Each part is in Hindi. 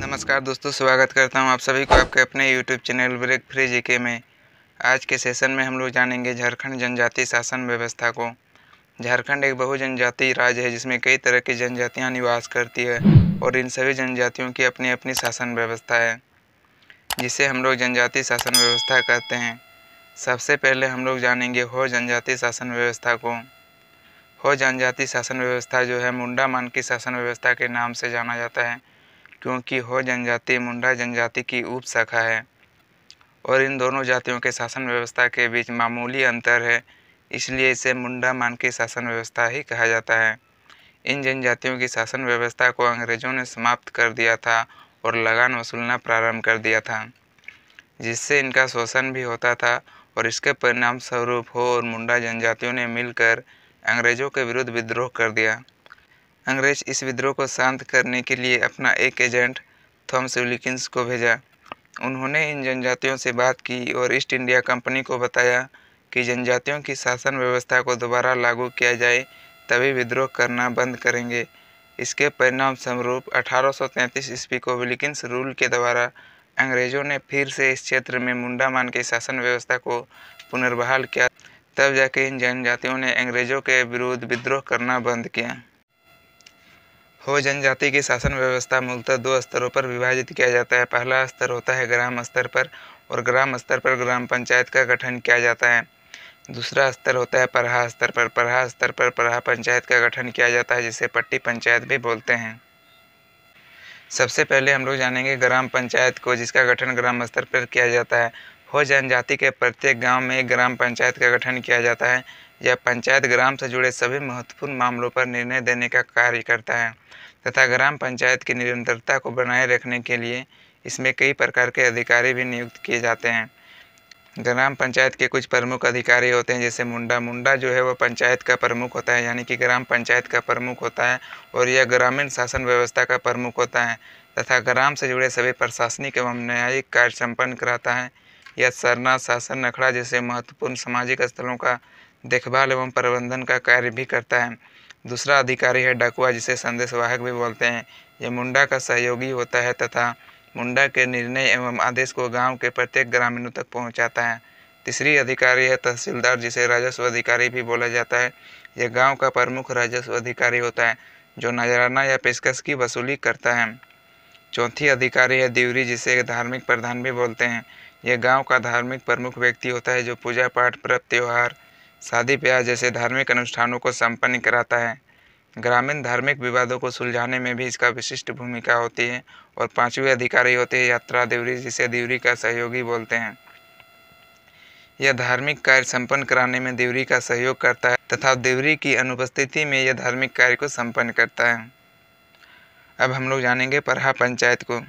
नमस्कार दोस्तों, स्वागत करता हूं आप सभी को आपके अपने YouTube channel break free GK में। आज के सेशन में हम लोग जानेंगे झारखंड जनजाति शासन व्यवस्था को। झारखंड एक बहुजनजातीय राज्य है जिसमें कई तरह की जनजातियां निवास करती है और इन सभी जनजातियों की अपनी अपनी शासन व्यवस्था है, जिसे हम लोग जनजाति शासन व्यवस्था कहते हैं। सबसे पहले हम लोग जानेंगे हो जनजाति शासन व्यवस्था को। हो जनजाति शासन व्यवस्था जो है मुंडा मानकी शासन व्यवस्था के नाम से जाना जाता है, क्योंकि हो जनजाति मुंडा जनजाति की उप शाखा है और इन दोनों जातियों के शासन व्यवस्था के बीच मामूली अंतर है, इसलिए इसे मुंडा मानकी शासन व्यवस्था ही कहा जाता है। इन जनजातियों की शासन व्यवस्था को अंग्रेजों ने समाप्त कर दिया था और लगान वसूलना प्रारंभ कर दिया था, जिससे इनका शोषण भी होता था और इसके परिणाम स्वरूप हो और मुंडा जनजातियों ने मिलकर अंग्रेजों के विरुद्ध विद्रोह कर दिया। अंग्रेज इस विद्रोह को शांत करने के लिए अपना एक एजेंट थॉमस विल्किंस को भेजा। उन्होंने इन जनजातियों से बात की और ईस्ट इंडिया कंपनी को बताया कि जनजातियों की शासन व्यवस्था को दोबारा लागू किया जाए तभी विद्रोह करना बंद करेंगे। इसके परिणाम स्वरूप 1833 ईस्वी को विल्किंस रूल के द्वारा अंग्रेजों ने फिर से इस क्षेत्र में मुंडा मान की शासन व्यवस्था को पुनर्बहाल किया। तब जाके इन जनजातियों ने अंग्रेजों के विरुद्ध विद्रोह करना बंद किया। हो जनजाति की शासन व्यवस्था मूलतः दो स्तरों पर विभाजित किया जाता है। पहला स्तर होता है ग्राम स्तर पर, और ग्राम स्तर पर ग्राम पंचायत का गठन किया जाता है। दूसरा स्तर होता है परहा स्तर पर। परहा स्तर पर परहा पंचायत का गठन किया जाता है, जिसे पट्टी पंचायत भी बोलते हैं। सबसे पहले हम लोग जानेंगे ग्राम पंचायत को, जिसका गठन ग्राम स्तर पर किया जाता है। हो जनजाति के प्रत्येक गांव में एक ग्राम पंचायत का गठन किया जाता है। यह पंचायत ग्राम से जुड़े सभी महत्वपूर्ण मामलों पर निर्णय देने का कार्य करता है तथा ग्राम पंचायत की निरंतरता को बनाए रखने के लिए इसमें कई प्रकार के अधिकारी भी नियुक्त किए जाते हैं। ग्राम पंचायत के कुछ प्रमुख अधिकारी होते हैं, जैसे मुंडा जो है वह पंचायत का प्रमुख होता है, यानी कि ग्राम पंचायत का प्रमुख होता है और यह ग्रामीण शासन व्यवस्था का प्रमुख होता है तथा ग्राम से जुड़े सभी प्रशासनिक एवं न्यायिक कार्य संपन्न कराता है। यह सरना, शासन, अखड़ा जैसे महत्वपूर्ण सामाजिक स्थलों का देखभाल एवं प्रबंधन का कार्य भी करता है। दूसरा अधिकारी है डाकुआ, जिसे संदेशवाहक भी बोलते हैं। यह मुंडा का सहयोगी होता है तथा मुंडा के निर्णय एवं आदेश को गांव के प्रत्येक ग्रामीणों तक पहुंचाता है। तीसरी अधिकारी है तहसीलदार, जिसे राजस्व अधिकारी भी बोला जाता है। यह गांव का प्रमुख राजस्व अधिकारी होता है, जो नजराना या पेशकश की वसूली करता है। चौथी अधिकारी है देवरी, जिसे धार्मिक प्रधान भी बोलते हैं। यह गांव का धार्मिक प्रमुख व्यक्ति होता है, जो पूजा पाठ, पर्व त्योहार, शादी ब्याह जैसे धार्मिक अनुष्ठानों को संपन्न कराता है। ग्रामीण धार्मिक विवादों को सुलझाने में भी इसका विशिष्ट भूमिका होती है। और पांचवें अधिकारी होते हैं यात्रा देवरी, जिसे देवरी का सहयोगी बोलते हैं। यह धार्मिक कार्य संपन्न कराने में देवरी का सहयोग करता है तथा देवरी की अनुपस्थिति में यह धार्मिक कार्य को संपन्न करता है। अब हम लोग जानेंगे परहा पंचायत को।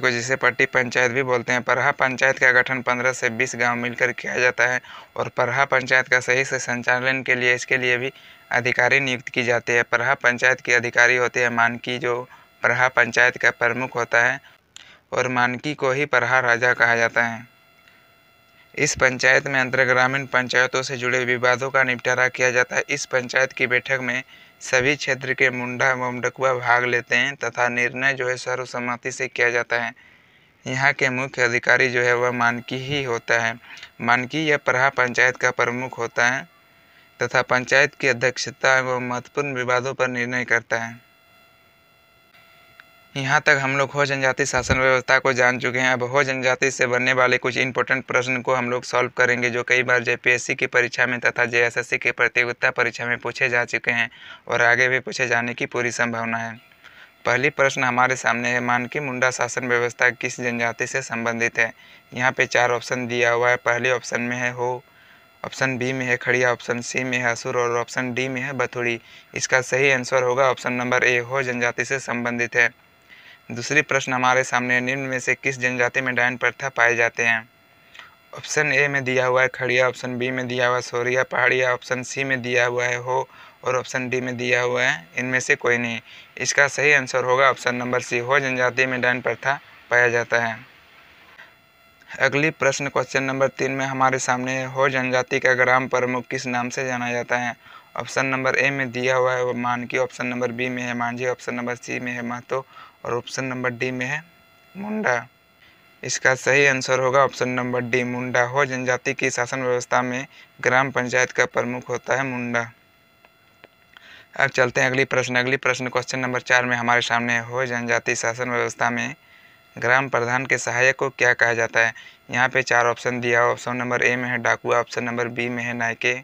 जिसे पट्टी पंचायत भी बोलते हैं। परहा पंचायत का गठन 15 से 20 गांव मिलकर किया जाता है और परहा पंचायत का सही से संचालन के लिए इसके लिए भी अधिकारी नियुक्त की जाती है। परहा पंचायत के अधिकारी होते हैं मानकी, जो परहा पंचायत का प्रमुख होता है, और मानकी को ही परहा राजा कहा जाता है। इस पंचायत में अंतर ग्रामीण पंचायतों से जुड़े विवादों का निपटारा किया जाता है। इस पंचायत की बैठक में सभी क्षेत्र के मुंडा एवं डकुआ भाग लेते हैं तथा निर्णय जो है सर्वसम्मति से किया जाता है। यहाँ के मुख्य अधिकारी जो है वह मानकी ही होता है। मानकी यह परहा पंचायत का प्रमुख होता है तथा पंचायत की अध्यक्षता एवं महत्वपूर्ण विवादों पर निर्णय करता है। यहाँ तक हम लोग हो जनजाति शासन व्यवस्था को जान चुके हैं। अब हो जनजाति से बनने वाले कुछ इंपॉर्टेंट प्रश्न को हम लोग सॉल्व करेंगे, जो कई बार जेपीएससी की परीक्षा में तथा जेएसएससी की प्रतियोगिता परीक्षा में पूछे जा चुके हैं और आगे भी पूछे जाने की पूरी संभावना है। पहली प्रश्न हमारे सामने है, मानकी मुंडा शासन व्यवस्था किस जनजाति से संबंधित है। यहाँ पे 4 ऑप्शन दिया हुआ है। पहले ऑप्शन में है हो, ऑप्शन बी में है खड़िया, ऑप्शन सी में है असुर और ऑप्शन डी में है बथुड़ी। इसका सही आंसर होगा ऑप्शन नंबर ए, हो जनजाति से संबंधित है। दूसरी प्रश्न हमारे सामने, निम्न में से किस जनजाति में डायन प्रथा पाए जाते हैं। ऑप्शन ए में दिया हुआ है खड़िया, ऑप्शन बी में दिया हुआ है सोरिया पहाड़िया, ऑप्शन सी में दिया हुआ है हो और ऑप्शन डी में दिया हुआ है इनमें से कोई नहीं। इसका सही आंसर होगा ऑप्शन नंबर सी, हो जनजाति में डायन प्रथा पाया जाता है। अगली प्रश्न क्वेश्चन नंबर 3 में हमारे सामने है, हो जनजाति का ग्राम प्रमुख किस नाम से जाना जाता है। ऑप्शन नंबर ए में दिया हुआ है वो मानकी, ऑप्शन नंबर बी में है मांझी, ऑप्शन नंबर सी में है महतो और ऑप्शन नंबर डी में है मुंडा। इसका सही आंसर होगा ऑप्शन नंबर डी मुंडा। हो जनजाति की शासन व्यवस्था में ग्राम पंचायत का प्रमुख होता है मुंडा। अब चलते हैं अगली प्रश्न क्वेश्चन नंबर 4 में हमारे सामने है, हो जनजाति शासन व्यवस्था में ग्राम प्रधान के सहायक को क्या कहा जाता है। यहाँ पे 4 ऑप्शन दिया। ऑप्शन नंबर ए में है डाकुआ, ऑप्शन नंबर बी में है नायके,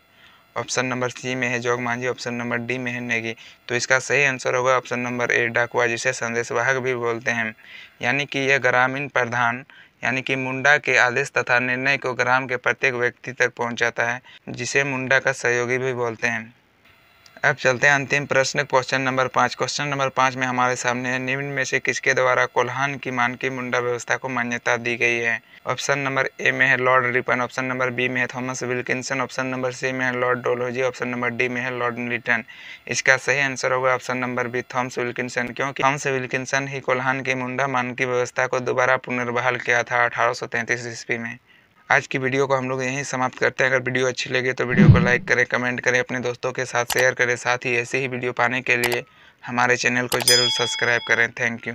ऑप्शन नंबर सी में है जोग मांझी, ऑप्शन नंबर डी में है नेगी। तो इसका सही आंसर होगा ऑप्शन नंबर ए डाकुआ, जिसे संदेशवाहक भी बोलते हैं। यानी कि यह ग्रामीण प्रधान यानी कि मुंडा के आदेश तथा निर्णय को ग्राम के प्रत्येक व्यक्ति तक पहुंचाता है, जिसे मुंडा का सहयोगी भी बोलते हैं। अब चलते हैं अंतिम प्रश्न क्वेश्चन नंबर 5। क्वेश्चन नंबर 5 में हमारे सामने है, निम्न में से किसके द्वारा कोल्हान की मानकी मुंडा व्यवस्था को मान्यता दी गई है। ऑप्शन नंबर ए में है lord Ripon, option number B में है Thomas Wilkinson, option number C में है lord Dalhousie, option number D में है लॉर्ड मिल्टन। इसका सही आंसर होगा option number B Thomas Wilkinson, क्योंकि थॉमस विल्किंसन ही कोल्हान की मुंडा मानकी व्यवस्था को दोबारा पुनर्बहाल किया था 1833 ईस्वी में। आज की वीडियो को हम लोग यहीं समाप्त करते हैं। अगर वीडियो अच्छी लगे तो वीडियो को लाइक करें, कमेंट करें, अपने दोस्तों के साथ शेयर करें। साथ ही ऐसे ही वीडियो पाने के लिए हमारे चैनल को ज़रूर सब्सक्राइब करें। Thank you.